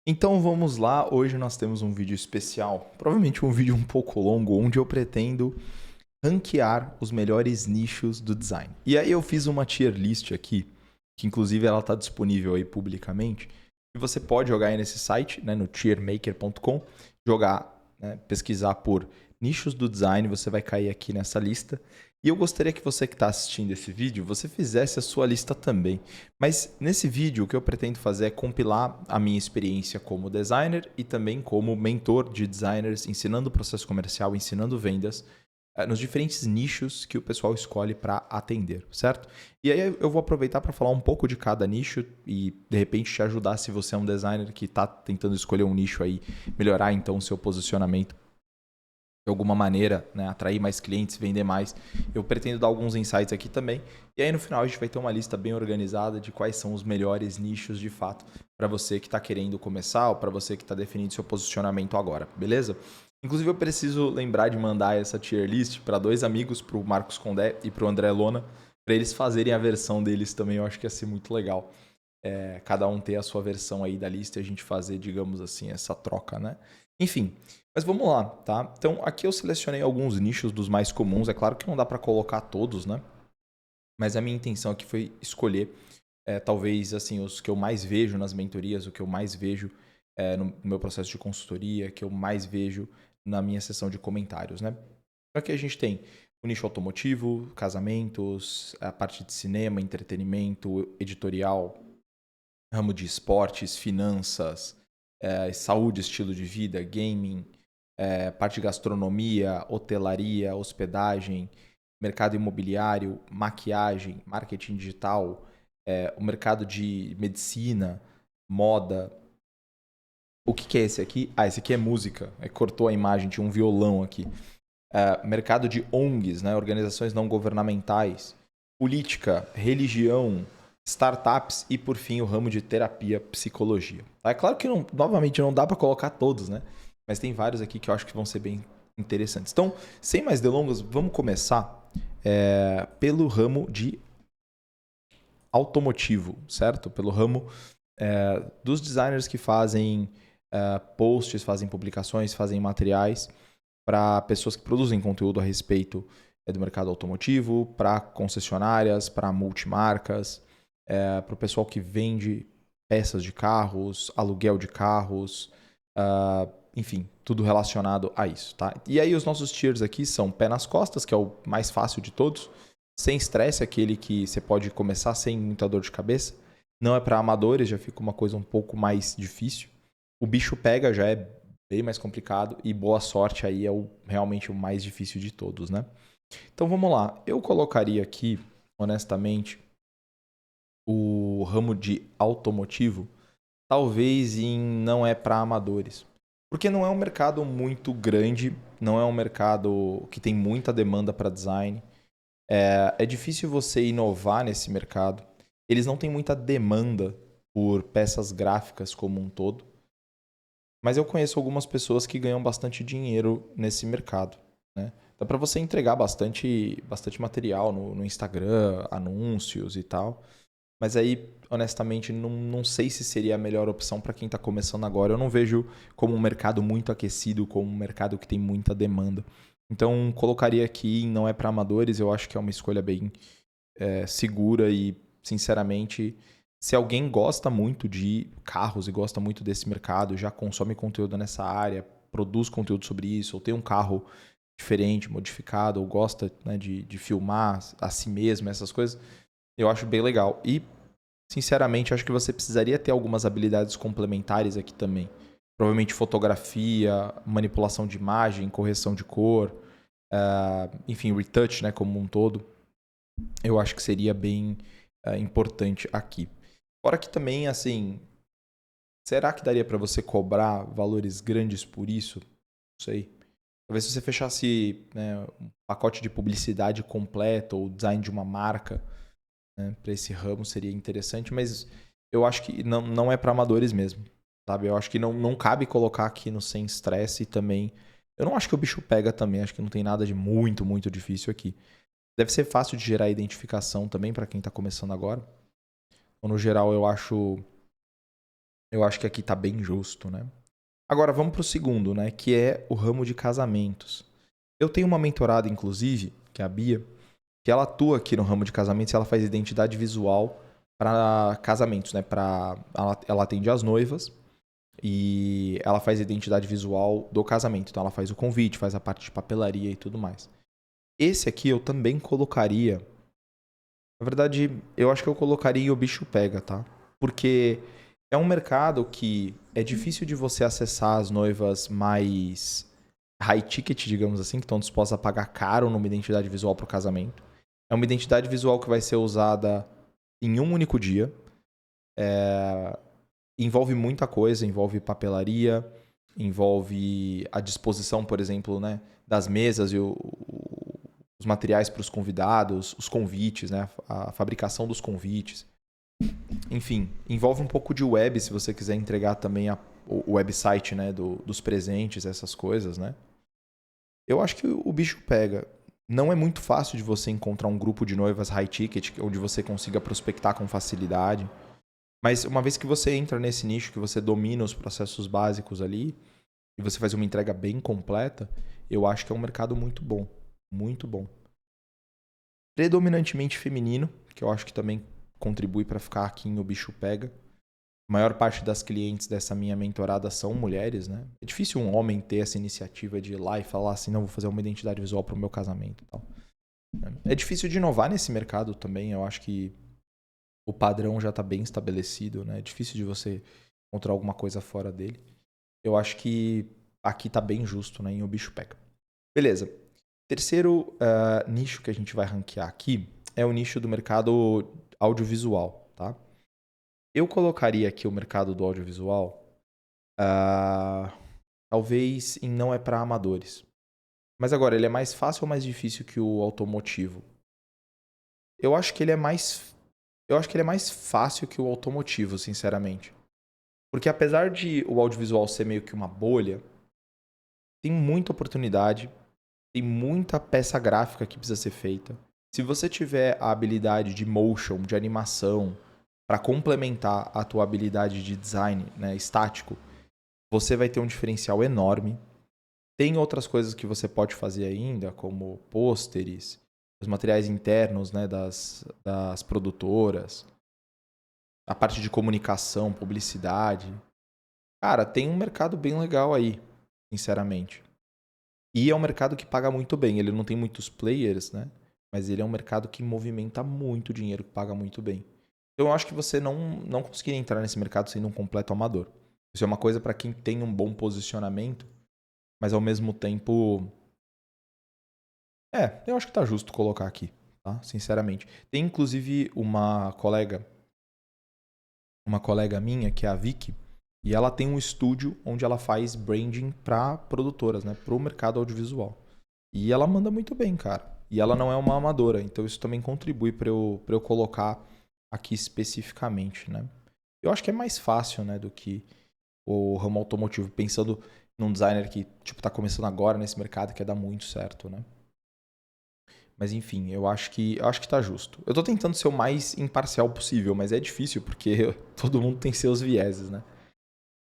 Então vamos lá, hoje nós temos um vídeo especial, provavelmente um vídeo um pouco longo, onde eu pretendo ranquear os melhores nichos do design. E aí eu fiz uma tier list aqui, que inclusive ela está disponível aí publicamente, e você pode jogar aí nesse site, né, no tiermaker.com, jogar, né, pesquisar por nichos do design, você vai cair aqui nessa lista. E eu gostaria que você que está assistindo esse vídeo, você fizesse a sua lista também. Mas nesse vídeo o que eu pretendo fazer é compilar a minha experiência como designer e também como mentor de designers, ensinando o processo comercial, ensinando vendas, nos diferentes nichos que o pessoal escolhe para atender, certo? E aí eu vou aproveitar para falar um pouco de cada nicho e de repente te ajudar se você é um designer que está tentando escolher um nicho aí, melhorar então o seu posicionamento de alguma maneira, né, atrair mais clientes, vender mais. Eu pretendo dar alguns insights aqui também. E aí no final a gente vai ter uma lista bem organizada de quais são os melhores nichos de fato para você que está querendo começar ou para você que está definindo seu posicionamento agora, beleza? Inclusive eu preciso lembrar de mandar essa tier list para dois amigos, para o Marcos Condé e para o André Lona, para eles fazerem a versão deles também. Eu acho que ia ser muito legal. Cada um ter a sua versão aí da lista e a gente fazer, digamos assim, essa troca, né? Enfim, mas vamos lá, tá? Então aqui eu selecionei alguns nichos dos mais comuns. É claro que não dá para colocar todos, né? Mas a minha intenção aqui foi escolher, talvez, assim, os que eu mais vejo nas mentorias, o que eu mais vejo no meu processo de consultoria, que eu mais vejo na minha sessão de comentários, né? Então aqui a gente tem o nicho automotivo, casamentos, a parte de cinema, entretenimento, editorial, ramo de esportes, finanças, saúde, estilo de vida, gaming, parte de gastronomia, hotelaria, hospedagem, mercado imobiliário, maquiagem, marketing digital, o mercado de medicina, moda. O que é esse aqui? Ah, esse aqui é música. Cortou a imagem, tinha um violão aqui. Mercado de ONGs, né, organizações não governamentais, política, religião, startups e, por fim, o ramo de terapia, psicologia. É claro que, novamente, não dá para colocar todos, né? Mas tem vários aqui que eu acho que vão ser bem interessantes. Então, sem mais delongas, vamos começar pelo ramo de automotivo, certo? Pelo ramo dos designers que fazem posts, fazem publicações, fazem materiais para pessoas que produzem conteúdo a respeito do mercado automotivo, para concessionárias, para multimarcas, para o pessoal que vende peças de carros, aluguel de carros, enfim, tudo relacionado a isso, tá? E aí os nossos tiers aqui são pé nas costas, que é o mais fácil de todos, sem estresse, aquele que você pode começar sem muita dor de cabeça. Não é para amadores, já fica uma coisa um pouco mais difícil. O bicho pega já é bem mais complicado e boa sorte aí é realmente o mais difícil de todos, né? Então vamos lá. Eu colocaria aqui, honestamente, o ramo de automotivo, talvez em não é para amadores. Porque não é um mercado muito grande, não é um mercado que tem muita demanda para design. É difícil você inovar nesse mercado. Eles não têm muita demanda por peças gráficas como um todo. Mas eu conheço algumas pessoas que ganham bastante dinheiro nesse mercado, né? Dá para você entregar bastante material no Instagram, anúncios e tal. Mas aí, honestamente, não sei se seria a melhor opção para quem está começando agora. Eu não vejo como um mercado muito aquecido, como um mercado que tem muita demanda. Então, colocaria aqui, não é para amadores, eu acho que é uma escolha bem segura e, sinceramente, se alguém gosta muito de carros e gosta muito desse mercado, já consome conteúdo nessa área, produz conteúdo sobre isso, ou tem um carro diferente, modificado, ou gosta, né, de filmar a si mesmo, essas coisas, eu acho bem legal. E, sinceramente, acho que você precisaria ter algumas habilidades complementares aqui também. Provavelmente fotografia, manipulação de imagem, correção de cor, enfim, retouch, né, como um todo. Eu acho que seria bem importante aqui. Fora que também, assim, será que daria para você cobrar valores grandes por isso? Não sei. Talvez se você fechasse, né, um pacote de publicidade completo ou design de uma marca, né, para esse ramo seria interessante, mas eu acho que não é para amadores mesmo, sabe? Eu acho que não cabe colocar aqui no sem estresse e também. Eu não acho que o bicho pega também, acho que não tem nada de muito, muito difícil aqui. Deve ser fácil de gerar identificação também para quem está começando agora. Então, no geral, eu acho Eu acho que aqui tá bem justo, né? Agora vamos pro segundo, né? Que é o ramo de casamentos. Eu tenho uma mentorada, inclusive, que é a Bia, que ela atua aqui no ramo de casamentos e ela faz identidade visual para casamentos, né? Ela atende as noivas e ela faz identidade visual do casamento. Então ela faz o convite, faz a parte de papelaria e tudo mais. Esse aqui eu também colocaria. Na verdade, eu acho que eu colocaria em o bicho pega, tá? Porque é um mercado que é difícil de você acessar as noivas mais high ticket, digamos assim, que estão dispostas a pagar caro numa identidade visual para o casamento. É uma identidade visual que vai ser usada em um único dia. Envolve muita coisa, envolve papelaria, envolve a disposição, por exemplo, né, das mesas e os materiais para os convidados, os convites, né, a fabricação dos convites. Enfim, envolve um pouco de web, se você quiser entregar também o website, né, dos presentes, essas coisas, né? Eu acho que o bicho pega. Não é muito fácil de você encontrar um grupo de noivas high ticket onde você consiga prospectar com facilidade. Mas uma vez que você entra nesse nicho, que você domina os processos básicos ali, e você faz uma entrega bem completa, eu acho que é um mercado muito bom. Muito bom. Predominantemente feminino, que eu acho que também contribui para ficar aqui em O Bicho Pega. A maior parte das clientes dessa minha mentorada são mulheres, né? É difícil um homem ter essa iniciativa de ir lá e falar assim, não, vou fazer uma identidade visual para o meu casamento e tal. É difícil de inovar nesse mercado também, eu acho que o padrão já está bem estabelecido, né? É difícil de você encontrar alguma coisa fora dele. Eu acho que aqui está bem justo, né? Em O Bicho Pega. Beleza. Terceiro nicho que a gente vai ranquear aqui é o nicho do mercado audiovisual, tá? Eu colocaria aqui o mercado do audiovisual, talvez em não é para amadores. Mas agora, ele é mais fácil ou mais difícil que o automotivo? Eu acho que ele é mais, eu acho que ele é mais fácil que o automotivo, sinceramente. Porque apesar de o audiovisual ser meio que uma bolha, tem muita oportunidade, tem muita peça gráfica que precisa ser feita. Se você tiver a habilidade de motion, de animação, para complementar a tua habilidade de design, né, estático, você vai ter um diferencial enorme. Tem outras coisas que você pode fazer ainda, como pôsteres, os materiais internos, né, das produtoras, a parte de comunicação, publicidade. Cara, tem um mercado bem legal aí, sinceramente. E é um mercado que paga muito bem. Ele não tem muitos players, né? Mas ele é um mercado que movimenta muito dinheiro, que paga muito bem. Então eu acho que você não conseguiria entrar nesse mercado sendo um completo amador. Isso é uma coisa para quem tem um bom posicionamento, mas ao mesmo tempo. Eu acho que tá justo colocar aqui, tá? Sinceramente. Tem inclusive uma colega minha, que é a Vicky, e ela tem um estúdio onde ela faz branding para produtoras, né? Pro mercado audiovisual. E ela manda muito bem, cara. E ela não é uma amadora, então isso também contribui para eu colocar aqui especificamente, né? Eu acho que é mais fácil, né, do que o ramo automotivo, pensando num designer que, tipo, tá começando agora nesse mercado e quer dar muito certo, né? Mas enfim, eu acho que tá justo. Eu tô tentando ser o mais imparcial possível, mas é difícil porque todo mundo tem seus vieses, né?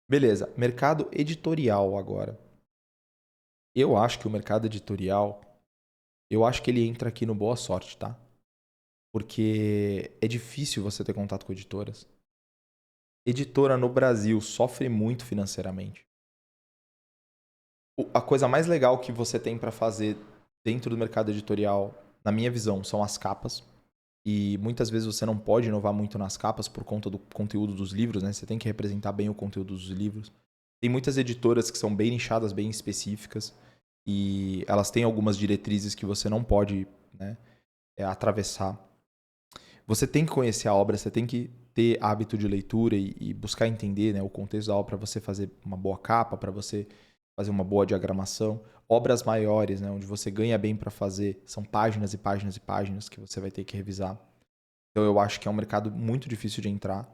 Beleza, mercado editorial agora. Eu acho que o mercado editorial, eu acho que ele entra aqui no Boa Sorte, tá? Porque é difícil você ter contato com editoras. Editora no Brasil sofre muito financeiramente. A coisa mais legal que você tem para fazer dentro do mercado editorial, na minha visão, são as capas. E muitas vezes você não pode inovar muito nas capas por conta do conteúdo dos livros, né? Você tem que representar bem o conteúdo dos livros. Tem muitas editoras que são bem nichadas, bem específicas. E elas têm algumas diretrizes que você não pode, né, atravessar. Você tem que conhecer a obra, você tem que ter hábito de leitura e buscar entender, né, o contexto da obra para você fazer uma boa capa, para você fazer uma boa diagramação. Obras maiores, né, onde você ganha bem para fazer, são páginas e páginas e páginas que você vai ter que revisar. Então eu acho que é um mercado muito difícil de entrar.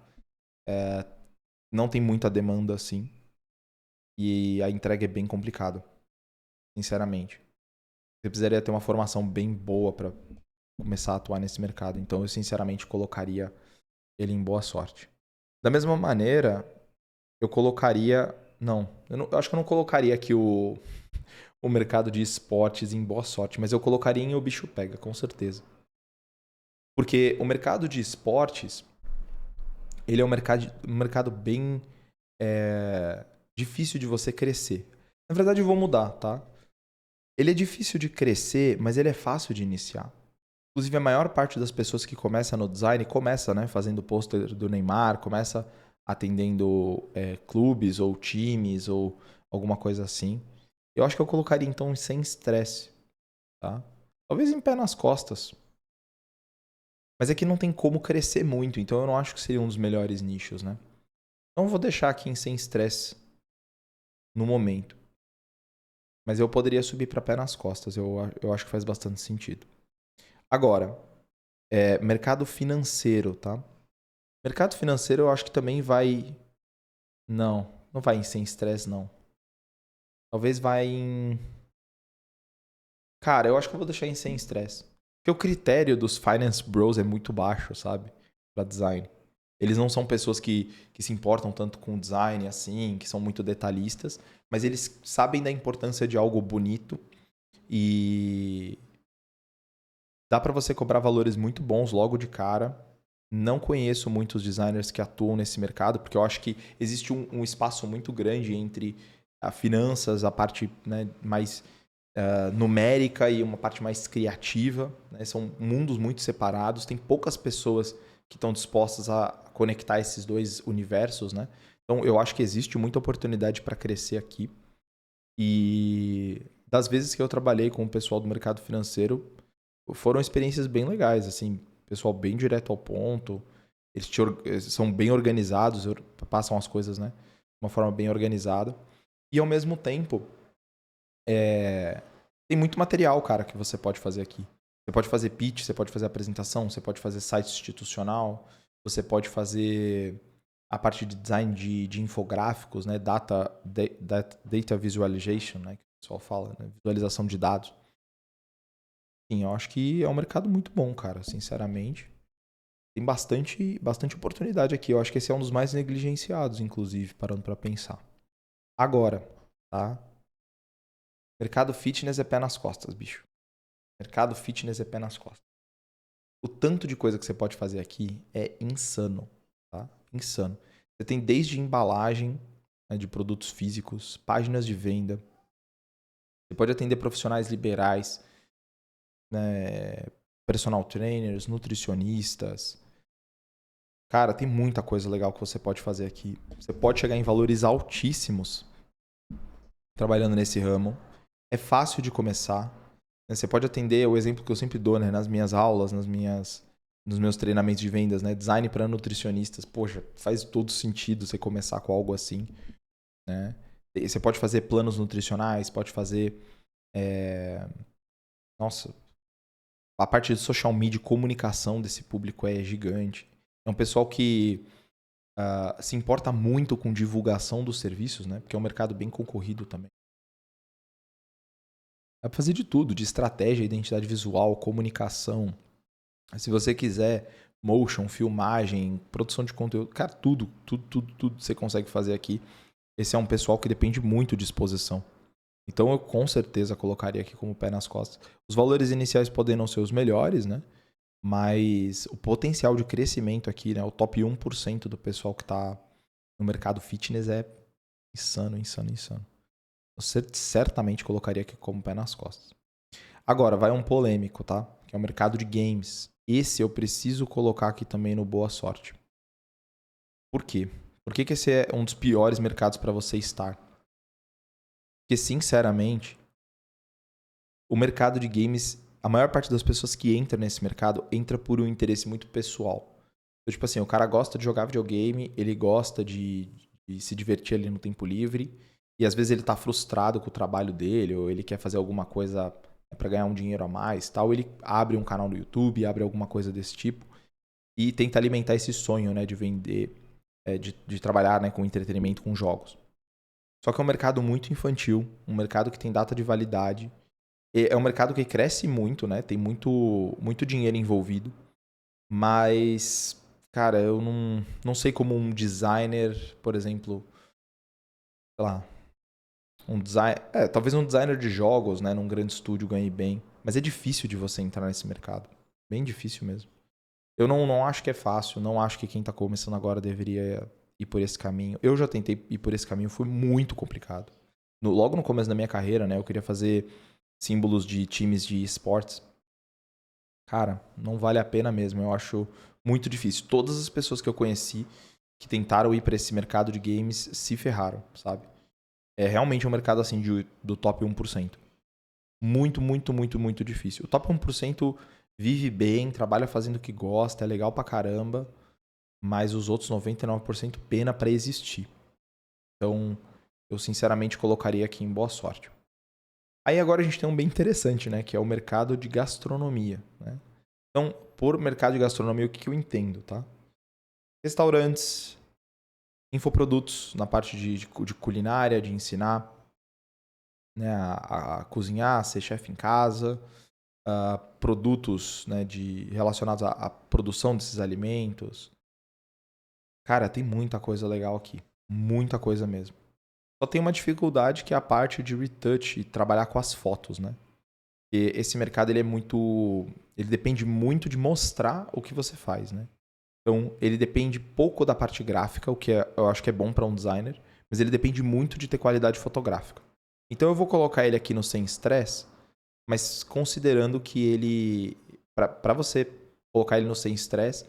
Não tem muita demanda assim. E a entrega é bem complicada, sinceramente. Você precisaria ter uma formação bem boa para começar a atuar nesse mercado. Então eu sinceramente colocaria ele em boa sorte. Da mesma maneira, eu colocaria... Não, eu acho que eu não colocaria aqui o mercado de esportes em boa sorte, mas eu colocaria em o bicho pega, com certeza. Porque o mercado de esportes, ele é um mercado bem difícil de você crescer. Na verdade, eu vou mudar, tá? Ele é difícil de crescer, mas ele é fácil de iniciar. Inclusive, a maior parte das pessoas que começa no design começa, né, fazendo pôster do Neymar, começa atendendo clubes ou times ou alguma coisa assim. Eu acho que eu colocaria então sem estresse, tá? Talvez em pé nas costas. Mas é que não tem como crescer muito, então eu não acho que seria um dos melhores nichos, né? Então eu vou deixar aqui em sem estresse no momento. Mas eu poderia subir para pé nas costas, eu acho que faz bastante sentido. Agora, mercado financeiro, tá? Mercado financeiro eu acho que também vai. Não vai em sem estresse, não. Talvez vai em. Cara, eu acho que eu vou deixar em sem estresse. Porque o critério dos finance bros é muito baixo, sabe? Pra design. Eles não são pessoas que se importam tanto com design assim, que são muito detalhistas, mas eles sabem da importância de algo bonito e dá pra você cobrar valores muito bons logo de cara. Não conheço muitos designers que atuam nesse mercado, porque eu acho que existe um espaço muito grande entre a finanças, a parte, né, mais numérica e uma parte mais criativa. Né? São mundos muito separados. Tem poucas pessoas que estão dispostas a conectar esses dois universos. Né? Então, eu acho que existe muita oportunidade para crescer aqui. E das vezes que eu trabalhei com o pessoal do mercado financeiro, foram experiências bem legais. Assim, pessoal bem direto ao ponto. Eles são bem organizados, passam as coisas, né? De uma forma bem organizada. E ao mesmo tempo, tem muito material, cara, que você pode fazer aqui. Você pode fazer pitch, você pode fazer apresentação, você pode fazer site institucional, você pode fazer a parte de design de infográficos, né? Data visualization, né? Que o pessoal fala, né? Visualização de dados. Sim, eu acho que é um mercado muito bom, cara, sinceramente. Tem bastante oportunidade aqui. Eu acho que esse é um dos mais negligenciados, inclusive, parando para pensar. Agora, tá? Mercado fitness é pé nas costas, bicho. Mercado fitness é pé nas costas. O tanto de coisa que você pode fazer aqui é insano, tá? Insano. Você tem desde embalagem, né, de produtos físicos, páginas de venda. Você pode atender profissionais liberais, né, personal trainers, nutricionistas. Cara, tem muita coisa legal que você pode fazer aqui. Você pode chegar em valores altíssimos trabalhando nesse ramo. É fácil de começar. Né? Você pode atender o exemplo que eu sempre dou, né, nas minhas aulas, nos meus treinamentos de vendas, né? Design para nutricionistas. Poxa, faz todo sentido você começar com algo assim, né? Você pode fazer planos nutricionais, pode fazer... Nossa, a parte de social media e comunicação desse público é gigante. É um pessoal que se importa muito com divulgação dos serviços, né? Porque é um mercado bem concorrido também. Dá pra fazer de tudo, de estratégia, identidade visual, comunicação. Se você quiser motion, filmagem, produção de conteúdo, cara, tudo você consegue fazer aqui. Esse é um pessoal que depende muito de exposição. Então eu com certeza colocaria aqui como pé nas costas. Os valores iniciais podem não ser os melhores, né? Mas o potencial de crescimento aqui, né? O top 1% do pessoal que está no mercado fitness é insano. Eu certamente colocaria aqui como pé nas costas. Agora, vai um polêmico, tá? Que é o mercado de games. Esse eu preciso colocar aqui também no boa sorte. Por quê? Por que esse é um dos piores mercados para você estar? Porque, sinceramente, o mercado de games, a maior parte das pessoas que entram nesse mercado entra por um interesse muito pessoal. Então, tipo assim, o cara gosta de jogar videogame, ele gosta de se divertir ali no tempo livre, e às vezes ele tá frustrado com o trabalho dele, ou ele quer fazer alguma coisa para ganhar um dinheiro a mais, tal, ele abre um canal no YouTube, abre alguma coisa desse tipo, e tenta alimentar esse sonho, né, de vender, de trabalhar, né, com entretenimento, com jogos. Só que é um mercado muito infantil, um mercado que tem data de validade, é um mercado que cresce muito, né, tem muito dinheiro envolvido, mas, cara, eu não sei como um designer, por exemplo, sei lá, um design, talvez um designer de jogos, né, num grande estúdio ganhe bem, mas é difícil de você entrar nesse mercado, bem difícil mesmo. Eu não acho que é fácil, não acho que quem tá começando agora deveria ir por esse caminho. Eu já tentei ir por esse caminho, foi muito complicado. Logo no começo da minha carreira, né, eu queria fazer símbolos de times de esportes. Cara, não vale a pena mesmo, eu acho muito difícil. Todas as pessoas que eu conheci que tentaram ir para esse mercado de games se ferraram, sabe? É realmente um mercado assim do top 1%. Muito, muito, muito, muito difícil. O top 1% vive bem, trabalha fazendo o que gosta, é legal pra caramba, mas os outros 99% pena pra existir. Então, eu sinceramente colocaria aqui em boa sorte. Aí agora a gente tem um bem interessante, né, que é o mercado de gastronomia, né? Então, por mercado de gastronomia, o que eu entendo, tá? Restaurantes, infoprodutos na parte de culinária, de ensinar, né, a cozinhar, a ser chefe em casa, produtos, né, relacionados à produção desses alimentos. Cara, tem muita coisa legal aqui. Muita coisa mesmo. Só tem uma dificuldade que é a parte de retouch e trabalhar com as fotos, né? E esse mercado ele é muito. Ele depende muito de mostrar o que você faz, né? Então, ele depende pouco da parte gráfica, o que eu acho que é bom para um designer, mas ele depende muito de ter qualidade fotográfica. Então, eu vou colocar ele aqui no sem estresse, mas considerando que ele. Para você colocar ele no sem estresse,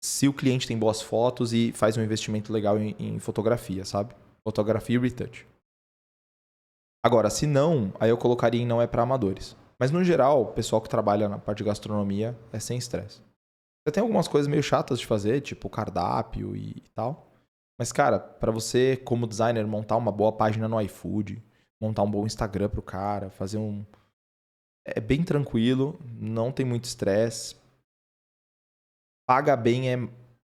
se o cliente tem boas fotos e faz um investimento legal em fotografia, sabe? Fotografia e retouch. Agora, se não, aí eu colocaria em não é para amadores. Mas no geral, o pessoal que trabalha na parte de gastronomia é sem estresse. Você tem algumas coisas meio chatas de fazer, tipo cardápio e tal. Mas, cara, para você, como designer, montar uma boa página no iFood, montar um bom Instagram pro cara, fazer um. É bem tranquilo, não tem muito estresse. Paga bem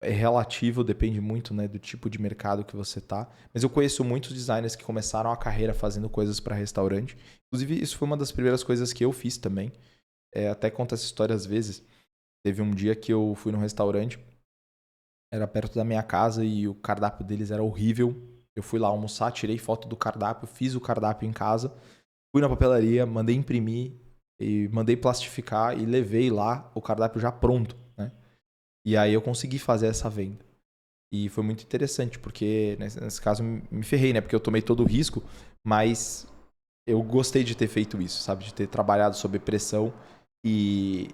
é relativo, depende muito, né, do tipo de mercado que você tá. Mas eu conheço muitos designers que começaram a carreira fazendo coisas para restaurante. Inclusive, isso foi uma das primeiras coisas que eu fiz também. Até conto essa história às vezes. Teve um dia que eu fui num restaurante, era perto da minha casa e o cardápio deles era horrível. Eu fui lá almoçar, tirei foto do cardápio, fiz o cardápio em casa, fui na papelaria, mandei imprimir e mandei plastificar e levei lá o cardápio já pronto, né? E aí eu consegui fazer essa venda. E foi muito interessante, porque nesse caso me ferrei, né? Porque eu tomei todo o risco, mas eu gostei de ter feito isso, sabe? De ter trabalhado sob pressão e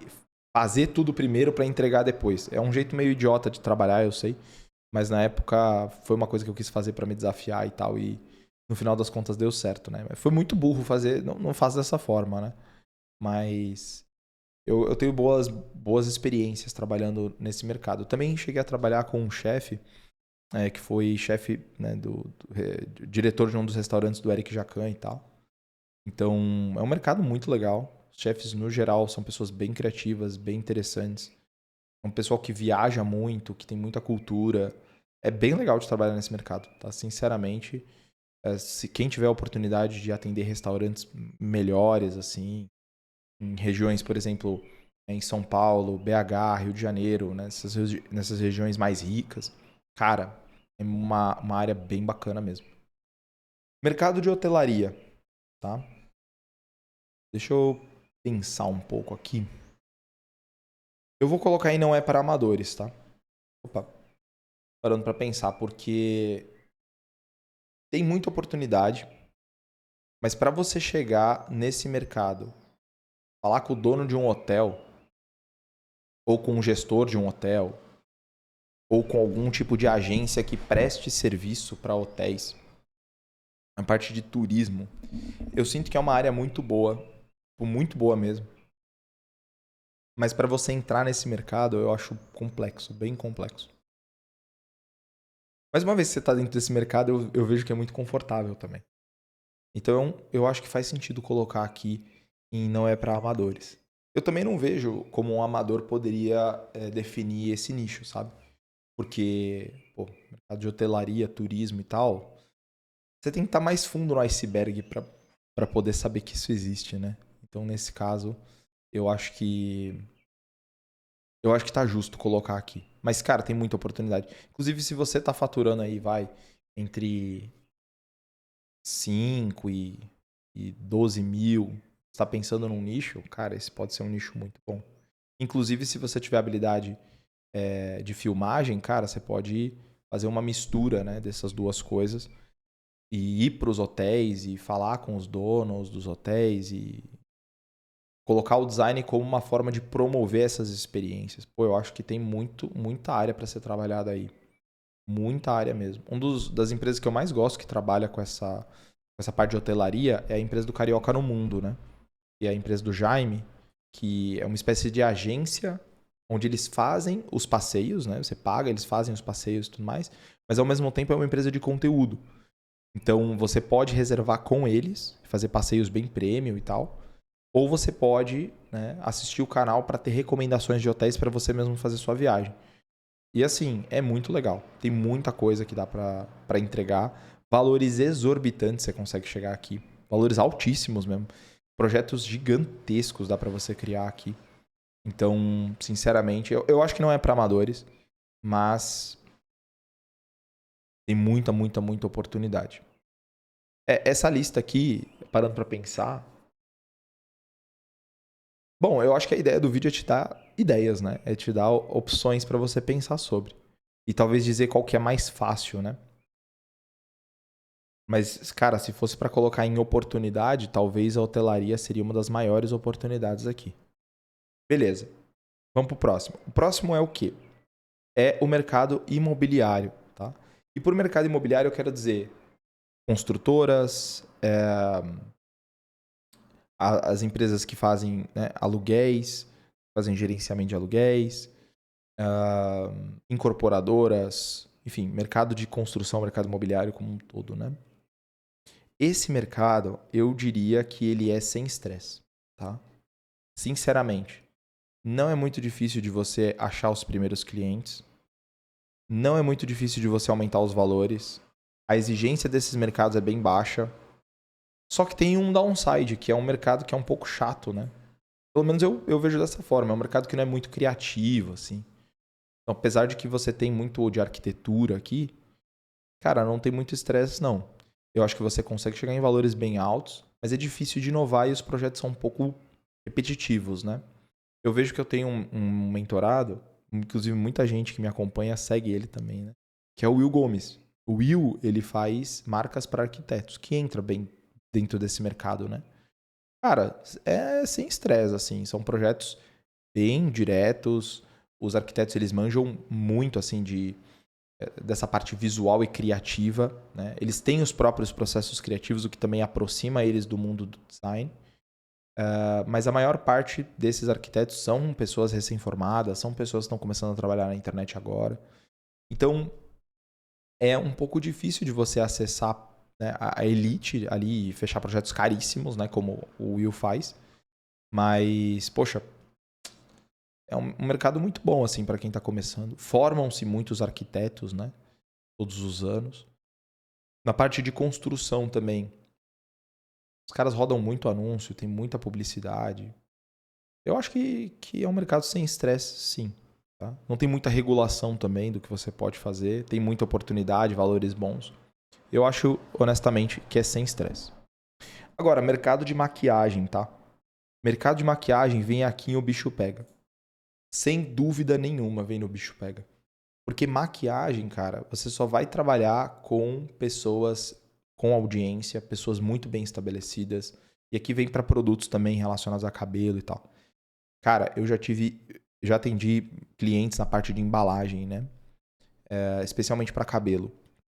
fazer tudo primeiro para entregar depois. É um jeito meio idiota de trabalhar, eu sei, mas na época foi uma coisa que eu quis fazer para me desafiar e tal, e no final das contas deu certo, né? Foi muito burro fazer, não faço dessa forma, né? Mas eu tenho boas experiências trabalhando nesse mercado. Eu também cheguei a trabalhar com um chefe, que foi chefe, né, diretor de um dos restaurantes do Eric Jacan e tal. Então, é um mercado muito legal. Os chefes, no geral, são pessoas bem criativas, bem interessantes. É um pessoal que viaja muito, que tem muita cultura. É bem legal de trabalhar nesse mercado, tá? Sinceramente, se quem tiver a oportunidade de atender restaurantes melhores, assim, em regiões, por exemplo, em São Paulo, BH, Rio de Janeiro, né? Nessas regiões mais ricas, cara, é uma área bem bacana mesmo. Mercado de hotelaria, tá? Deixa eu pensar um pouco aqui. Eu vou colocar aí não é para amadores, tá? Opa, parando para pensar, porque tem muita oportunidade, mas para você chegar nesse mercado, falar com o dono de um hotel, ou com o gestor de um hotel, ou com algum tipo de agência que preste serviço para hotéis, a parte de turismo, eu sinto que é uma área muito boa mesmo. Mas para você entrar nesse mercado, eu acho complexo, bem complexo. Mas uma vez que você está dentro desse mercado, eu vejo que é muito confortável também. Então, eu acho que faz sentido colocar aqui em não é para amadores. Eu também não vejo como um amador poderia definir esse nicho, sabe? Porque, pô, mercado de hotelaria, turismo e tal, você tem que estar mais fundo no iceberg para poder saber que isso existe, né? Então, nesse caso, eu acho que tá justo colocar aqui. Mas, cara, tem muita oportunidade. Inclusive, se você tá faturando aí, vai, entre 5 e 12 mil, está pensando num nicho, cara, esse pode ser um nicho muito bom. Inclusive, se você tiver habilidade de filmagem, cara, você pode fazer uma mistura, né, dessas duas coisas e ir para os hotéis e falar com os donos dos hotéis e colocar o design como uma forma de promover essas experiências. Pô, eu acho que tem muita área para ser trabalhada aí. Muita área mesmo. Das empresas que eu mais gosto que trabalha com essa parte de hotelaria é a empresa do Carioca no Mundo, né? E é a empresa do Jaime, que é uma espécie de agência onde eles fazem os passeios, né? Você paga, eles fazem os passeios e tudo mais, mas ao mesmo tempo é uma empresa de conteúdo. Então você pode reservar com eles, fazer passeios bem premium e tal, ou você pode, né, assistir o canal para ter recomendações de hotéis para você mesmo fazer sua viagem. E assim, é muito legal. Tem muita coisa que dá para entregar. Valores exorbitantes você consegue chegar aqui. Valores altíssimos mesmo. Projetos gigantescos dá para você criar aqui. Então, sinceramente, eu acho que não é para amadores, mas tem muita oportunidade. Essa lista aqui, parando para pensar. Bom, eu acho que a ideia do vídeo é te dar ideias, né? É te dar opções para você pensar sobre. E talvez dizer qual que é mais fácil, né? Mas, cara, se fosse para colocar em oportunidade, talvez a hotelaria seria uma das maiores oportunidades aqui. Beleza. Vamos pro próximo. O próximo é o quê? É o mercado imobiliário, tá? E por mercado imobiliário eu quero dizer construtoras, as empresas que fazem, né, aluguéis, fazem gerenciamento de aluguéis, incorporadoras, enfim, mercado de construção, mercado imobiliário como um todo, né? Esse mercado, eu diria que ele é sem estresse, tá? Sinceramente, não é muito difícil de você achar os primeiros clientes. Não é muito difícil de você aumentar os valores. A exigência desses mercados é bem baixa. Só que tem um downside, que é um mercado que é um pouco chato, né? Pelo menos eu vejo dessa forma. É um mercado que não é muito criativo, assim. Então, apesar de que você tem muito de arquitetura aqui, cara, não tem muito estresse, não. Eu acho que você consegue chegar em valores bem altos, mas é difícil de inovar e os projetos são um pouco repetitivos, né? Eu vejo que eu tenho um mentorado, inclusive muita gente que me acompanha segue ele também, né? Que é o Will Gomes. O Will, ele faz marcas para arquitetos, que entra bem dentro desse mercado, né? Cara, é sem estresse, assim. São projetos bem diretos. Os arquitetos, eles manjam muito, assim, dessa parte visual e criativa, né? Eles têm os próprios processos criativos, o que também aproxima eles do mundo do design. Mas a maior parte desses arquitetos são pessoas recém-formadas, são pessoas que estão começando a trabalhar na internet agora. Então, é um pouco difícil de você acessar, né, a elite ali e fechar projetos caríssimos, né, como o Will faz. Mas, poxa, é um mercado muito bom assim para quem está começando. Formam-se muitos arquitetos, né, todos os anos. Na parte de construção também, os caras rodam muito anúncio, tem muita publicidade. Eu acho que é um mercado sem estresse, sim. Tá? Não tem muita regulação também do que você pode fazer. Tem muita oportunidade, valores bons. Eu acho, honestamente, que é sem estresse. Agora, mercado de maquiagem, tá? Mercado de maquiagem vem aqui e o bicho pega. Sem dúvida nenhuma vem no bicho pega. Porque maquiagem, cara, você só vai trabalhar com pessoas com audiência, pessoas muito bem estabelecidas. E aqui vem para produtos também relacionados a cabelo e tal. Cara, já atendi clientes na parte de embalagem, né? Especialmente para cabelo.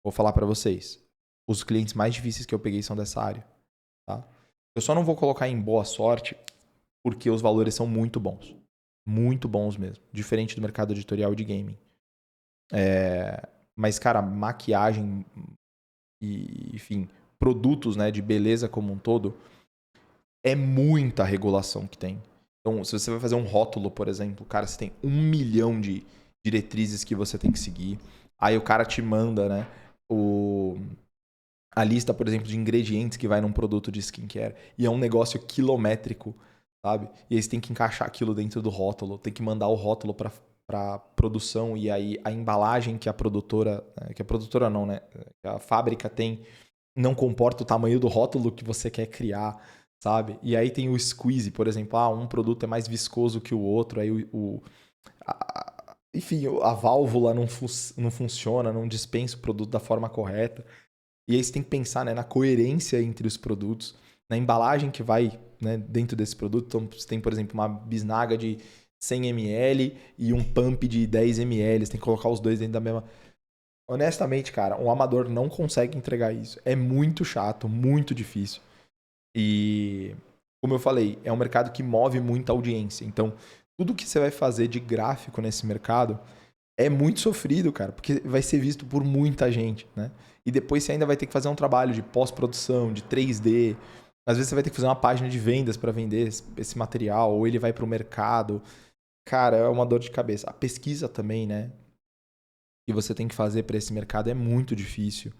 Vou falar para vocês. Os clientes mais difíceis que eu peguei são dessa área, tá? Eu só não vou colocar em boa sorte porque os valores são muito bons. Muito bons mesmo. Diferente do mercado editorial e de gaming. Mas, cara, maquiagem e, enfim, produtos, né, de beleza como um todo, é muita regulação que tem. Então, se você vai fazer um rótulo, por exemplo, cara, você tem 1 milhão de diretrizes que você tem que seguir. Aí o cara te manda, né, a lista, por exemplo, de ingredientes que vai num produto de skincare. E é um negócio quilométrico, sabe? E aí você tem que encaixar aquilo dentro do rótulo, tem que mandar o rótulo para produção e aí a embalagem que a produtora não, né? Que a fábrica tem não comporta o tamanho do rótulo que você quer criar, sabe? E aí tem o squeeze, por exemplo, um produto é mais viscoso que o outro, aí enfim, a válvula não funciona, não dispensa o produto da forma correta. E aí você tem que pensar, né, na coerência entre os produtos, na embalagem que vai, né, dentro desse produto. Então, você tem, por exemplo, uma bisnaga de 100 ml e um pump de 10 ml. Você tem que colocar os dois dentro da mesma... Honestamente, cara, um amador não consegue entregar isso. É muito chato, muito difícil. E, como eu falei, é um mercado que move muita audiência. Então, tudo que você vai fazer de gráfico nesse mercado é muito sofrido, cara, porque vai ser visto por muita gente, né? E depois você ainda vai ter que fazer um trabalho de pós-produção, de 3D. Às vezes você vai ter que fazer uma página de vendas para vender esse material, ou ele vai para o mercado. Cara, é uma dor de cabeça. A pesquisa também, né? Que você tem que fazer para esse mercado é muito difícil.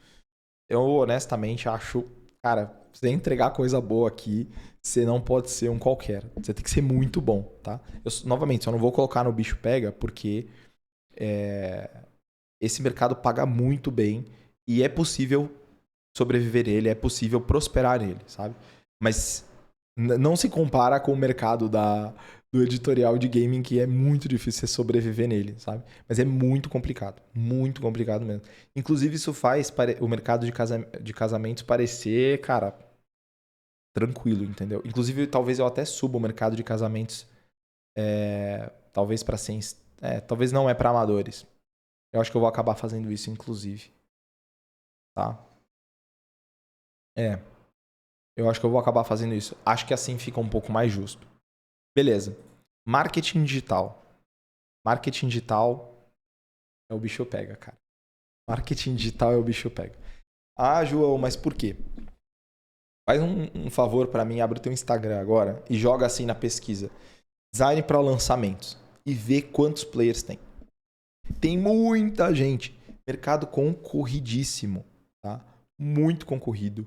Eu honestamente acho, cara, você entregar coisa boa aqui, você não pode ser um qualquer. Você tem que ser muito bom, tá? Novamente, só não vou colocar no bicho pega porque esse mercado paga muito bem e é possível sobreviver ele, é possível prosperar ele, sabe? Mas não se compara com o mercado do editorial de gaming, que é muito difícil você sobreviver nele, sabe? Mas é muito complicado mesmo. Inclusive, isso faz o mercado de casamentos parecer, cara, tranquilo, entendeu? Inclusive, talvez eu até suba o mercado de casamentos, talvez para ser, talvez não é para amadores. Eu acho que eu vou acabar fazendo isso, inclusive, tá? É, eu acho que eu vou acabar fazendo isso. Acho que assim fica um pouco mais justo. Beleza. Marketing digital. Marketing digital é o bicho pega, cara. Marketing digital é o bicho pega. Ah, João, mas por quê? Faz um favor pra mim, abre o teu Instagram agora e joga assim na pesquisa. Design para lançamentos. E vê quantos players tem. Tem muita gente. Mercado concorridíssimo, tá? Muito concorrido.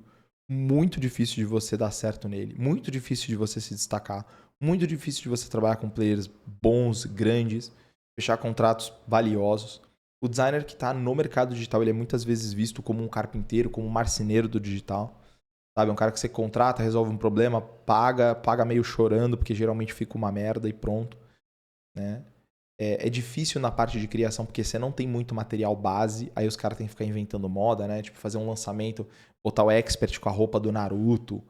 Muito difícil de você dar certo nele. Muito difícil de você se destacar. Muito difícil de você trabalhar com players bons, grandes, fechar contratos valiosos. O designer que está no mercado digital, ele é muitas vezes visto como um carpinteiro, como um marceneiro do digital. Sabe, um cara que você contrata, resolve um problema, paga meio chorando, porque geralmente fica uma merda e pronto, né? É difícil na parte de criação, porque você não tem muito material base, aí os caras têm que ficar inventando moda, né? Tipo, fazer um lançamento, botar o expert com a roupa do Naruto,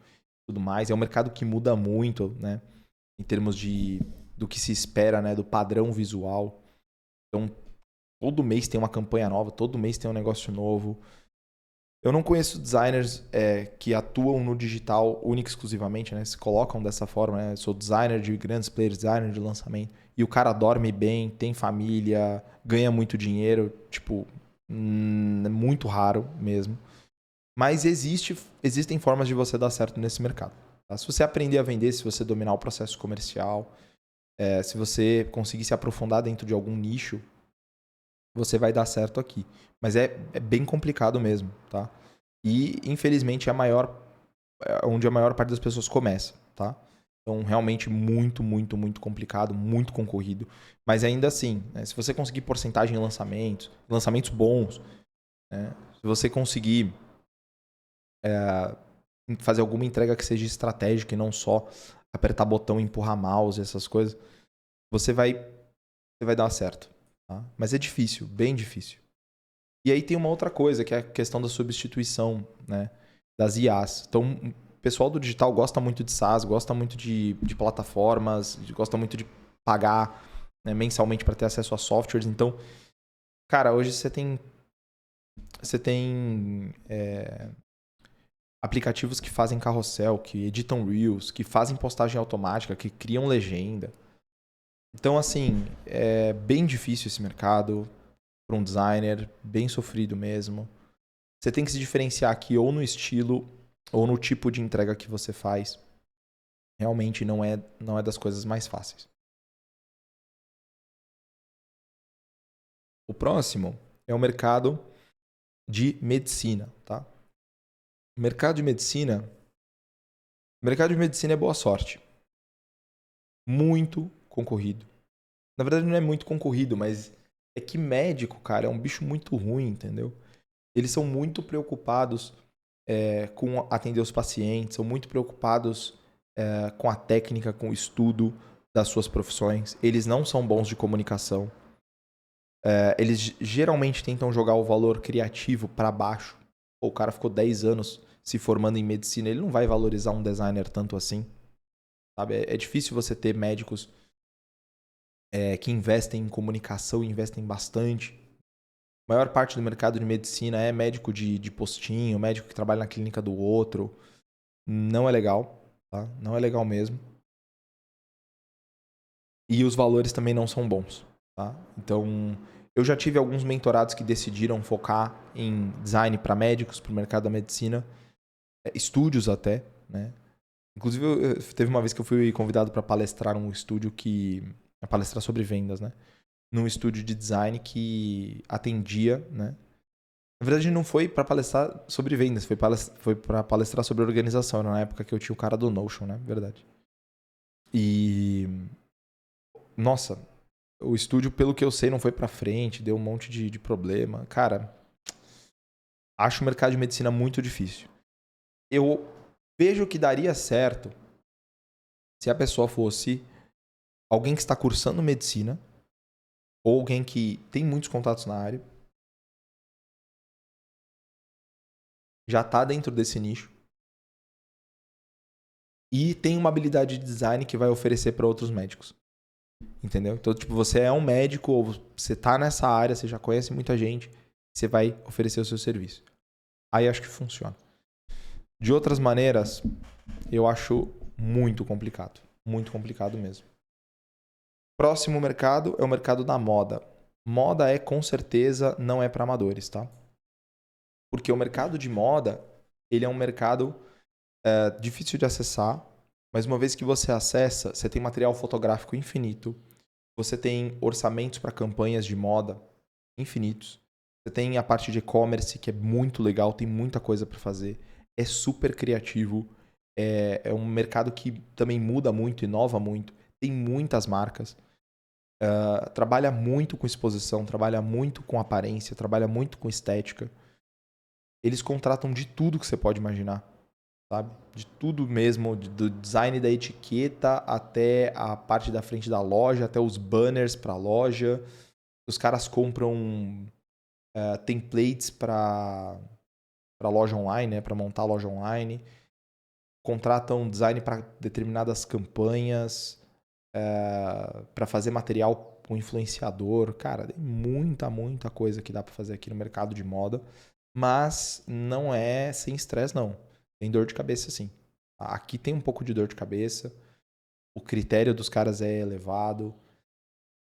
tudo mais. É um mercado que muda muito, né? Em termos do que se espera, né? Do padrão visual. Então, todo mês tem uma campanha nova, todo mês tem um negócio novo. Eu não conheço designers que atuam no digital única e exclusivamente, né? Se colocam dessa forma, né? Sou designer de grandes players, designer de lançamento. E o cara dorme bem, tem família, ganha muito dinheiro. Tipo, é muito raro mesmo. Mas existem formas de você dar certo nesse mercado. Tá? Se você aprender a vender, se você dominar o processo comercial, se você conseguir se aprofundar dentro de algum nicho, você vai dar certo aqui. Mas é bem complicado mesmo, tá? E, infelizmente, é onde a maior parte das pessoas começa, tá? Então, realmente muito, muito, muito complicado, muito concorrido. Mas ainda assim, né, se você conseguir porcentagem em lançamentos bons, né, se você conseguir fazer alguma entrega que seja estratégica e não só apertar botão e empurrar mouse, essas coisas, você vai dar certo. Tá? Mas é difícil, bem difícil. E aí tem uma outra coisa, que é a questão da substituição, né, das IAs. Então, o pessoal do digital gosta muito de SaaS, gosta muito de plataformas, gosta muito de pagar, né, mensalmente para ter acesso a softwares. Então, cara, hoje você tem aplicativos que fazem carrossel, que editam Reels, que fazem postagem automática, que criam legenda. Então, assim, é bem difícil esse mercado para um designer, bem sofrido mesmo. Você tem que se diferenciar aqui ou no estilo ou no tipo de entrega que você faz. Realmente não é das coisas mais fáceis. O próximo é o mercado de medicina, tá? O mercado de medicina é boa sorte. Muito concorrido. Na verdade não é muito concorrido, mas é que médico, cara, é um bicho muito ruim, entendeu? Eles são muito preocupados com atender os pacientes, são muito preocupados com a técnica, com o estudo das suas profissões. Eles não são bons de comunicação. Eles geralmente tentam jogar o valor criativo para baixo. O cara ficou 10 anos se formando em medicina, ele não vai valorizar um designer tanto assim. Sabe? É difícil você ter médicos que investem em comunicação, investem bastante. A maior parte do mercado de medicina é médico de postinho, médico que trabalha na clínica do outro. Não é legal, tá? Não é legal mesmo. E os valores também não são bons, tá? Então, eu já tive alguns mentorados que decidiram focar em design para médicos, para o mercado da medicina, estúdios até, né? Inclusive, teve uma vez que eu fui convidado para palestrar num estúdio palestrar sobre vendas, né? Num estúdio de design que atendia, né? Na verdade, não foi para palestrar sobre vendas, foi para palestrar sobre organização. Na época que eu tinha o cara do Notion, né? Verdade. E nossa, o estúdio, pelo que eu sei, não foi pra frente, deu um monte de problema. Cara, acho o mercado de medicina muito difícil. Eu vejo que daria certo se a pessoa fosse alguém que está cursando medicina ou alguém que tem muitos contatos na área, já está dentro desse nicho e tem uma habilidade de design que vai oferecer para outros médicos. Entendeu? Então, tipo, você é um médico ou você tá nessa área, você já conhece muita gente, você vai oferecer o seu serviço. Aí acho que funciona. De outras maneiras, eu acho muito complicado. Muito complicado mesmo. Próximo mercado é o mercado da moda. Moda com certeza, não é para amadores, tá? Porque o mercado de moda, ele é um mercado difícil de acessar, mas uma vez que você acessa, você tem material fotográfico infinito, você tem orçamentos para campanhas de moda infinitos, você tem a parte de e-commerce que é muito legal, tem muita coisa para fazer, é super criativo, é um mercado que também muda muito, inova muito, tem muitas marcas, trabalha muito com exposição, trabalha muito com aparência, trabalha muito com estética. Eles contratam de tudo que você pode imaginar, sabe? De tudo mesmo, do design da etiqueta até a parte da frente da loja, até os banners para a loja. Os caras compram templates para loja online, né? Para montar a loja online. Contratam design para determinadas campanhas, para fazer material com influenciador. Cara, tem muita coisa que dá para fazer aqui no mercado de moda, mas não é sem estresse, não. Tem dor de cabeça, sim. Aqui tem um pouco de dor de cabeça. O critério dos caras é elevado.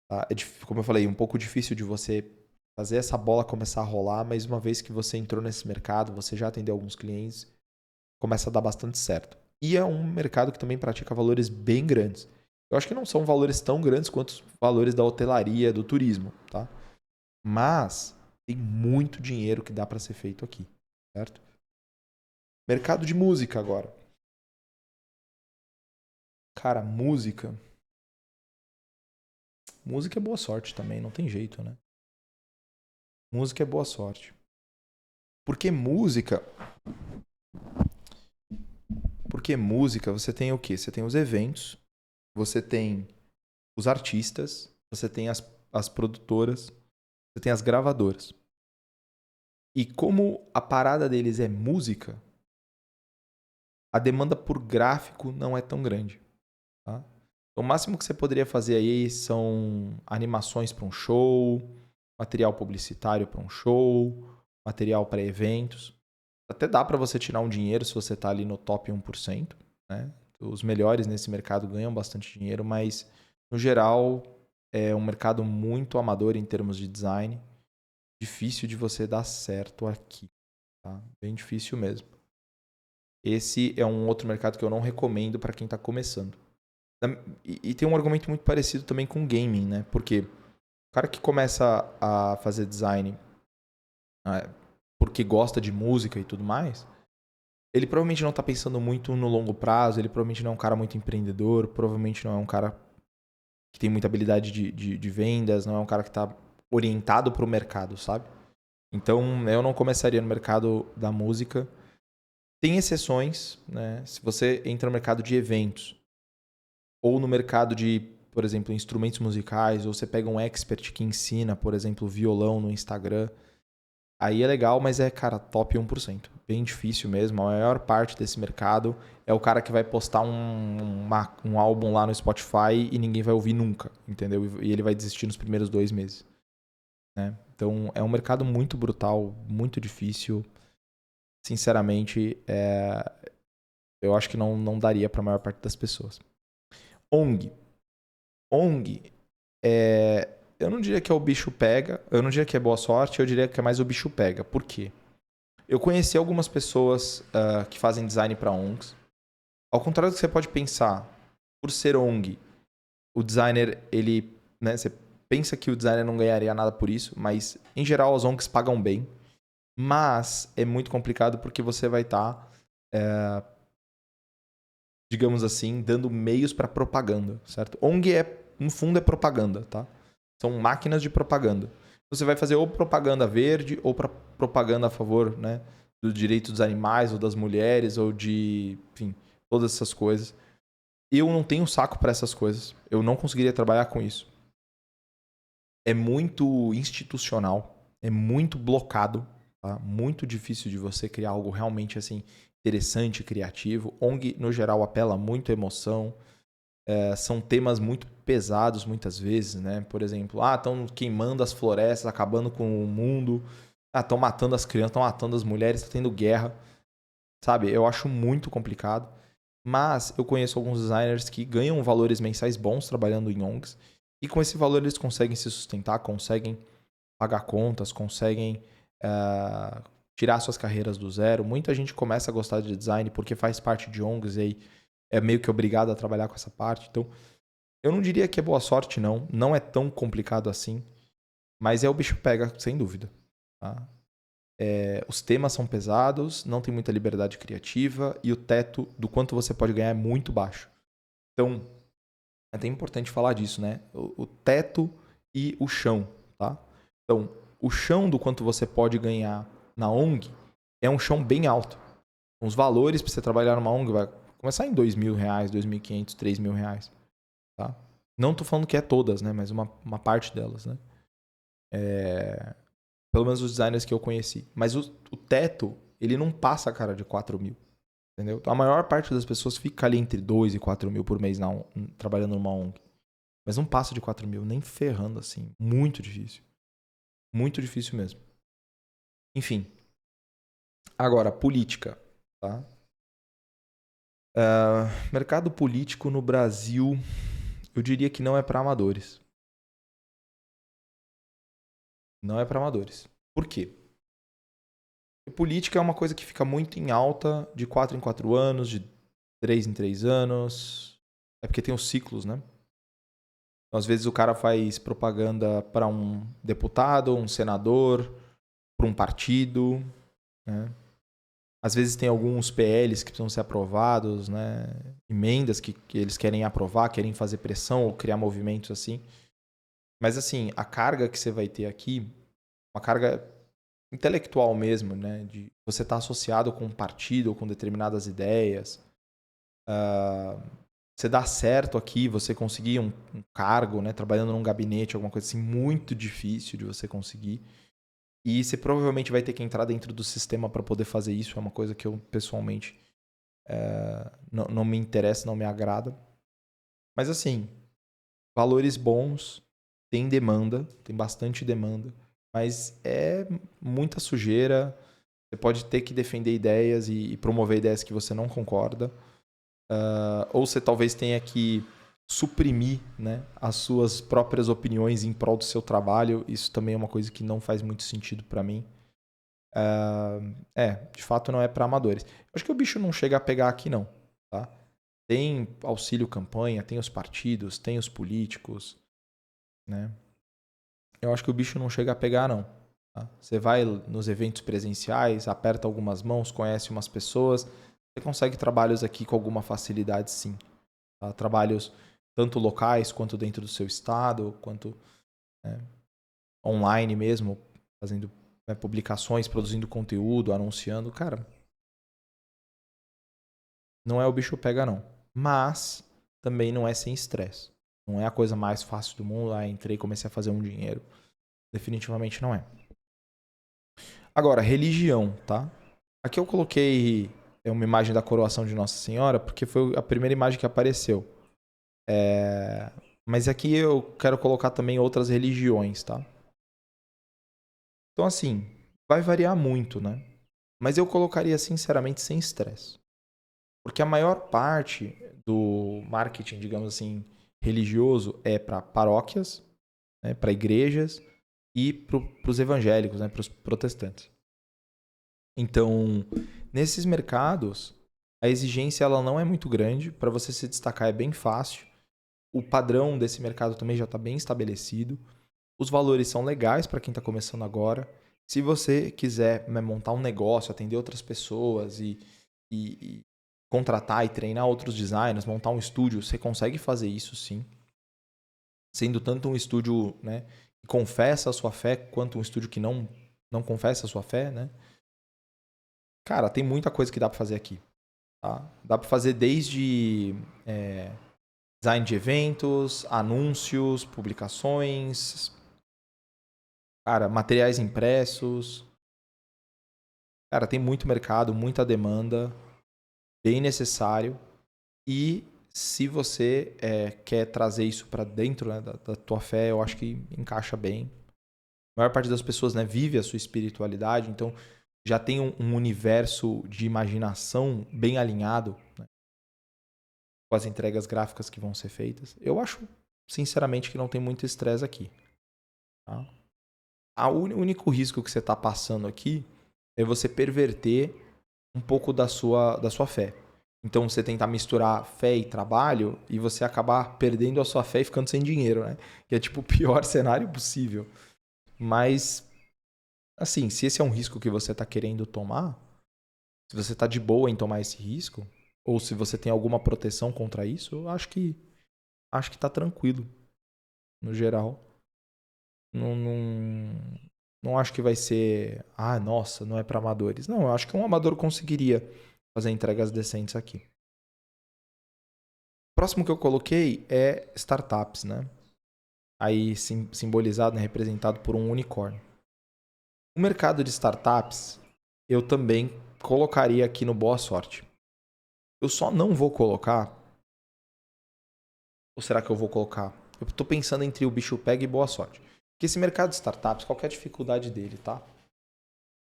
Tá? Como eu falei, um pouco difícil de você fazer essa bola começar a rolar, mas uma vez que você entrou nesse mercado, você já atendeu alguns clientes, começa a dar bastante certo. E é um mercado que também pratica valores bem grandes. Eu acho que não são valores tão grandes quanto os valores da hotelaria, do turismo, tá? Mas tem muito dinheiro que dá para ser feito aqui, certo? Mercado de música agora. Cara, música. Música é boa sorte também, não tem jeito, né? Música é boa sorte. Porque música. Porque música, você tem o quê? Você tem os eventos, você tem os artistas, você tem as produtoras, você tem as gravadoras. E como a parada deles é música, a demanda por gráfico não é tão grande. Tá? O máximo que você poderia fazer aí são animações para um show, material publicitário para um show, material para eventos. Até dá para você tirar um dinheiro se você está ali no top 1%. Né? Os melhores nesse mercado ganham bastante dinheiro, mas no geral é um mercado muito amador em termos de design. Difícil de você dar certo aqui. Tá? Bem difícil mesmo. Esse é um outro mercado que eu não recomendo para quem está começando. E tem um argumento muito parecido também com gaming, né? Porque o cara que começa a fazer design porque gosta de música e tudo mais, ele provavelmente não está pensando muito no longo prazo, ele provavelmente não é um cara muito empreendedor, provavelmente não é um cara que tem muita habilidade de vendas, não é um cara que está orientado para o mercado, sabe? Então, eu não começaria no mercado da música Tem exceções, né? Se você entra no mercado de eventos ou no mercado de, por exemplo, instrumentos musicais, ou você pega um expert que ensina, por exemplo, violão no Instagram, aí é legal, mas é, cara, top 1%. Bem difícil mesmo. A maior parte desse mercado é o cara que vai postar um álbum lá no Spotify e ninguém vai ouvir nunca, entendeu? E ele vai desistir nos primeiros 2 meses, né? Então, é um mercado muito brutal, muito difícil. Sinceramente, eu acho que não daria para a maior parte das pessoas. ONG. ONG, eu não diria que é o bicho pega, eu não diria que é boa sorte, eu diria que é mais o bicho pega. Por quê? Eu conheci algumas pessoas que fazem design para ONGs. Ao contrário do que você pode pensar, por ser ONG, o designer, ele, né, você pensa que o designer não ganharia nada por isso, mas em geral as ONGs pagam bem. Mas é muito complicado porque você vai estar, digamos assim, dando meios para propaganda, certo? ONG no fundo, é propaganda, tá? São máquinas de propaganda. Você vai fazer ou propaganda verde ou propaganda a favor, né, do direito dos animais ou das mulheres ou de, enfim, todas essas coisas. Eu não tenho saco para essas coisas. Eu não conseguiria trabalhar com isso. É muito institucional, é muito blocado, tá? Muito difícil de você criar algo realmente assim interessante, criativo. ONG no geral apela muito à emoção. São temas muito pesados muitas vezes, né? Por exemplo, estão queimando as florestas, acabando com o mundo. Estão matando as crianças, estão matando as mulheres, está tendo guerra. Sabe? Eu acho muito complicado. Mas eu conheço alguns designers que ganham valores mensais bons trabalhando em ONGs. E com esse valor eles conseguem se sustentar, conseguem pagar contas, conseguem tirar suas carreiras do zero. Muita gente começa a gostar de design porque faz parte de ONGs e aí é meio que obrigado a trabalhar com essa parte. Então, eu não diria que é boa sorte, não. Não é tão complicado assim. Mas o bicho pega, sem dúvida. Tá? Os temas são pesados, não tem muita liberdade criativa e o teto do quanto você pode ganhar é muito baixo. Então, é até importante falar disso, né? O teto e o chão, tá? Então, o chão do quanto você pode ganhar na ONG é um chão bem alto. Os valores para você trabalhar numa ONG vai começar em R$ 2.000, 2.500, R$ 3.000, tá? Não tô falando que é todas, né? Mas uma parte delas, né? Pelo menos os designers que eu conheci. Mas o teto, ele não passa, cara, de 4.000. Entendeu? Então, a maior parte das pessoas fica ali entre 2 e 4.000 por mês trabalhando numa ONG. Mas não passa de 4.000, nem ferrando assim. Muito difícil. Muito difícil mesmo. Enfim. Agora, política. Tá? Mercado político no Brasil, eu diria que não é para amadores. Não é para amadores. Por quê? Política é uma coisa que fica muito em alta de 4 em 4 anos, de 3 em 3 anos. É porque tem os ciclos, né? Então, às vezes o cara faz propaganda para um deputado, um senador, para um partido, né? Às vezes tem alguns PLs que precisam ser aprovados, né? Emendas que eles querem aprovar, querem fazer pressão ou criar movimentos assim. Mas assim, a carga que você vai ter aqui, uma carga intelectual mesmo, né? De você estar associado com um partido ou com determinadas ideias. Você dar certo aqui, você conseguir um cargo, né? Trabalhando num gabinete, alguma coisa assim, muito difícil de você conseguir. E você provavelmente vai ter que entrar dentro do sistema para poder fazer isso. É uma coisa que eu, pessoalmente, não me interessa, não me agrada. Mas, assim, valores bons, tem demanda, tem bastante demanda. Mas é muita sujeira. Você pode ter que defender ideias e promover ideias que você não concorda. Ou você talvez tenha que suprimir, né, as suas próprias opiniões em prol do seu trabalho. Isso também é uma coisa que não faz muito sentido para mim. De fato não é para amadores. Acho que o bicho não chega a pegar aqui não, tá? Tem auxílio campanha, tem os partidos, tem os políticos, né? Eu acho que o bicho não chega a pegar não. Tá? Você vai nos eventos presenciais, aperta algumas mãos, conhece umas pessoas, você consegue trabalhos aqui com alguma facilidade sim. Tá? Trabalhos tanto locais quanto dentro do seu estado, quanto, né, online mesmo, fazendo, né, publicações, produzindo conteúdo, anunciando. Cara, não é o bicho pega, não. Mas também não é sem estresse. Não é a coisa mais fácil do mundo. Entrei e comecei a fazer um dinheiro. Definitivamente não é. Agora, religião, tá? Aqui eu coloquei uma imagem da coroação de Nossa Senhora, porque foi a primeira imagem que apareceu. Mas aqui eu quero colocar também outras religiões, tá? Então, assim, vai variar muito, né? Mas eu colocaria, sinceramente, sem estresse. Porque a maior parte do marketing, digamos assim, religioso é para paróquias, né, para igrejas e para os evangélicos, né, para os protestantes. Então, nesses mercados, a exigência ela não é muito grande. Para você se destacar é bem fácil. O padrão desse mercado também já está bem estabelecido. Os valores são legais para quem está começando agora. Se você quiser, né, montar um negócio, atender outras pessoas e contratar e treinar outros designers, montar um estúdio, você consegue fazer isso sim. Sendo tanto um estúdio, né, que confessa a sua fé, quanto um estúdio que não confessa a sua fé, né? Cara, tem muita coisa que dá para fazer aqui. Tá? Dá para fazer desde design de eventos, anúncios, publicações, cara, materiais impressos. Cara, tem muito mercado, muita demanda, bem necessário. E se você quer trazer isso para dentro, né, da tua fé, eu acho que encaixa bem. A maior parte das pessoas, né, vive a sua espiritualidade, então já tem um universo de imaginação bem alinhado, né, com as entregas gráficas que vão ser feitas. Eu acho, sinceramente, que não tem muito estresse aqui. Tá? O único risco que você está passando aqui é você perverter um pouco da sua fé. Então você tentar misturar fé e trabalho e você acabar perdendo a sua fé e ficando sem dinheiro, né? Que é tipo o pior cenário possível. Mas, assim, se esse é um risco que você está querendo tomar, se você está de boa em tomar esse risco, ou se você tem alguma proteção contra isso, eu acho que tá tranquilo, no geral. Não acho que vai ser, nossa, não é para amadores. Não, eu acho que um amador conseguiria fazer entregas decentes aqui. O próximo que eu coloquei é startups, né? Aí simbolizado, né, representado por um unicórnio. O mercado de startups eu também colocaria aqui no boa sorte. Eu só não vou colocar, ou será que eu vou colocar? Eu estou pensando entre o bicho pega e boa sorte. Porque esse mercado de startups, qual que é a dificuldade dele, tá?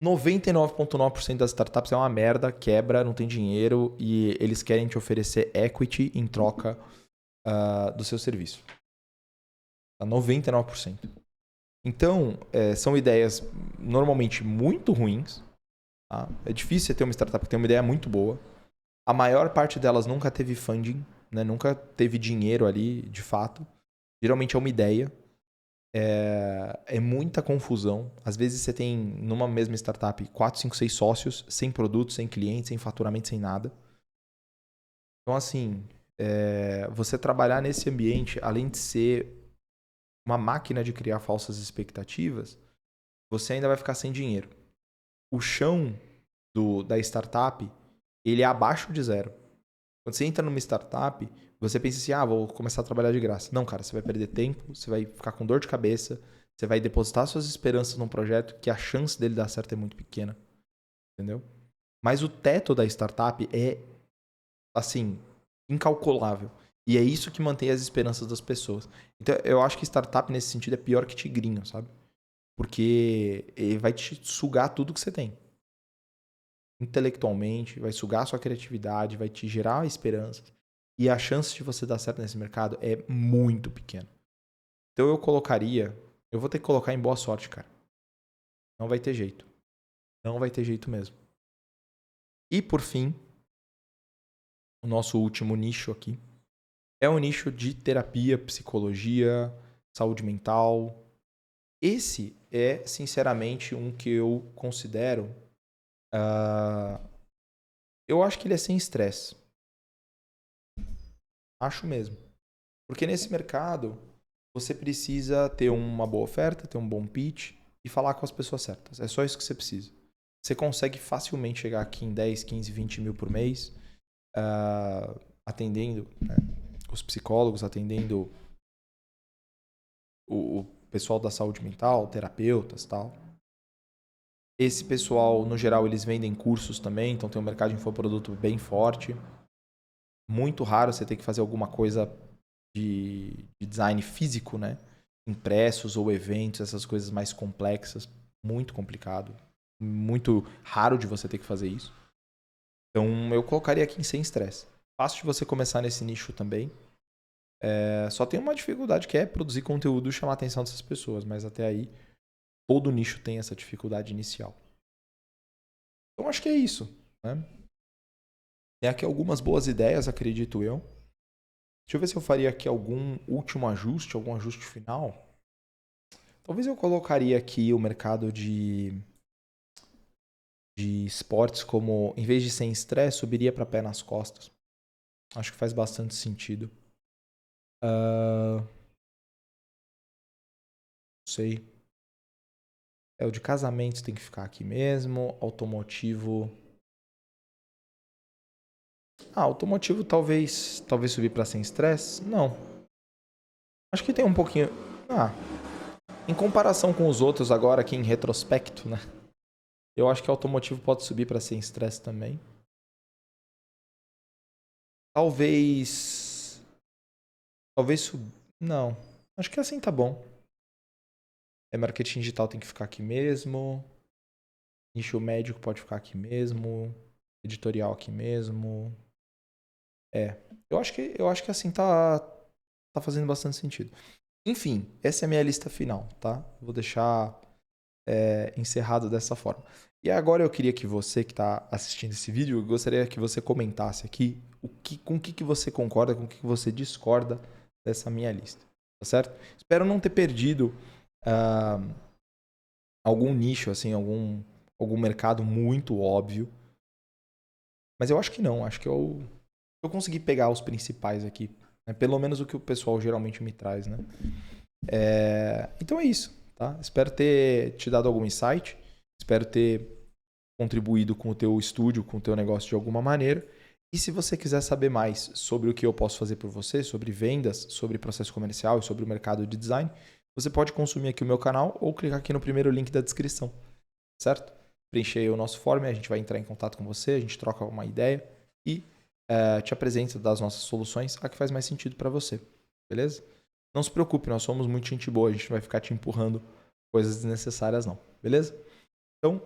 99,9% das startups é uma merda, quebra, não tem dinheiro e eles querem te oferecer equity em troca do seu serviço. 99%. Então, são ideias normalmente muito ruins. Tá? É difícil você ter uma startup que tem uma ideia muito boa. A maior parte delas nunca teve funding, né? Nunca teve dinheiro ali, de fato. Geralmente é uma ideia. É muita confusão. Às vezes você tem, numa mesma startup, 4, 5, 6 sócios, sem produto, sem cliente, sem faturamento, sem nada. Então, assim, você trabalhar nesse ambiente, além de ser uma máquina de criar falsas expectativas, você ainda vai ficar sem dinheiro. O chão da startup, ele é abaixo de zero. Quando você entra numa startup, você pensa assim, vou começar a trabalhar de graça. Não, cara, você vai perder tempo, você vai ficar com dor de cabeça, você vai depositar suas esperanças num projeto que a chance dele dar certo é muito pequena. Entendeu? Mas o teto da startup é, assim, incalculável. E é isso que mantém as esperanças das pessoas. Então, eu acho que startup, nesse sentido, é pior que tigrinho, sabe? Porque ele vai te sugar tudo que você tem. Intelectualmente, vai sugar a sua criatividade, vai te gerar esperanças. E a chance de você dar certo nesse mercado é muito pequena. Então eu vou ter que colocar em boa sorte, cara. Não vai ter jeito. Não vai ter jeito mesmo. E por fim, o nosso último nicho aqui é o nicho de terapia, psicologia, saúde mental. Esse é, sinceramente, um que eu considero. Eu acho que ele é sem estresse. Acho mesmo. Porque nesse mercado, você precisa ter uma boa oferta, ter um bom pitch e falar com as pessoas certas. É só isso que você precisa. Você consegue facilmente chegar aqui em 10, 15, 20 mil por mês atendendo, né, os psicólogos, atendendo o pessoal da saúde mental, terapeutas e tal. Esse pessoal, no geral, eles vendem cursos também, então tem um mercado de infoproduto bem forte. Muito raro você ter que fazer alguma coisa de design físico, né? Impressos ou eventos, essas coisas mais complexas. Muito complicado. Muito raro de você ter que fazer isso. Então, eu colocaria aqui em sem estresse. Fácil de você começar nesse nicho também. Só tem uma dificuldade que é produzir conteúdo e chamar a atenção dessas pessoas, mas até aí todo nicho tem essa dificuldade inicial. Então, acho que é isso, né? Tem aqui algumas boas ideias, acredito eu. Deixa eu ver se eu faria aqui algum último ajuste, algum ajuste final. Talvez eu colocaria aqui o mercado de esportes como, em vez de sem estresse, subiria para pé nas costas. Acho que faz bastante sentido. Não sei. O de casamentos tem que ficar aqui mesmo. Automotivo. Automotivo talvez subir para sem estresse? Não. Acho que tem um pouquinho. Em comparação com os outros agora aqui em retrospecto, né? Eu acho que automotivo pode subir para sem estresse também. Talvez não. Acho que assim tá bom. Marketing digital tem que ficar aqui mesmo. Nicho médico pode ficar aqui mesmo. Editorial aqui mesmo. Eu acho que assim tá fazendo bastante sentido. Enfim, essa é a minha lista final, tá? Vou deixar encerrado dessa forma. E agora eu queria que você que está assistindo esse vídeo, eu gostaria que você comentasse aqui com o que você concorda, com o que você discorda dessa minha lista, tá certo? Espero não ter perdido algum nicho, assim, algum mercado muito óbvio. Mas eu acho que não, acho que eu consegui pegar os principais aqui. Né? Pelo menos o que o pessoal geralmente me traz, né? Então é isso, tá? Espero ter te dado algum insight. Espero ter contribuído com o teu estúdio, com o teu negócio de alguma maneira. E se você quiser saber mais sobre o que eu posso fazer por você, sobre vendas, sobre processo comercial e sobre o mercado de design, você pode consumir aqui o meu canal ou clicar aqui no primeiro link da descrição, certo? Preencher o nosso form, a gente vai entrar em contato com você, a gente troca uma ideia e te apresenta das nossas soluções a que faz mais sentido para você, beleza? Não se preocupe, nós somos muito gente boa, a gente não vai ficar te empurrando coisas desnecessárias não, beleza? Então,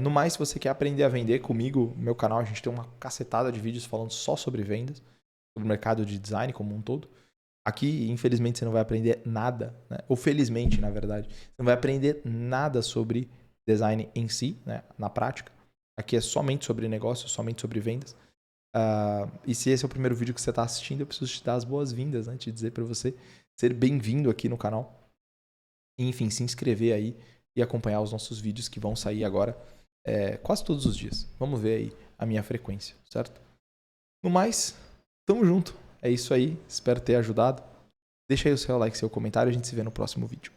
no mais, se você quer aprender a vender comigo, no meu canal, a gente tem uma cacetada de vídeos falando só sobre vendas, sobre o mercado de design como um todo. Aqui, infelizmente, você não vai aprender nada, né? Ou felizmente, na verdade, você não vai aprender nada sobre design em si, né? Na prática. Aqui é somente sobre negócio, somente sobre vendas. E se esse é o primeiro vídeo que você está assistindo, eu preciso te dar as boas-vindas, né? Te dizer para você ser bem-vindo aqui no canal. E, enfim, se inscrever aí e acompanhar os nossos vídeos que vão sair agora quase todos os dias. Vamos ver aí a minha frequência, certo? No mais, tamo junto. É isso aí. Espero ter ajudado. Deixa aí o seu like, seu comentário. A gente se vê no próximo vídeo.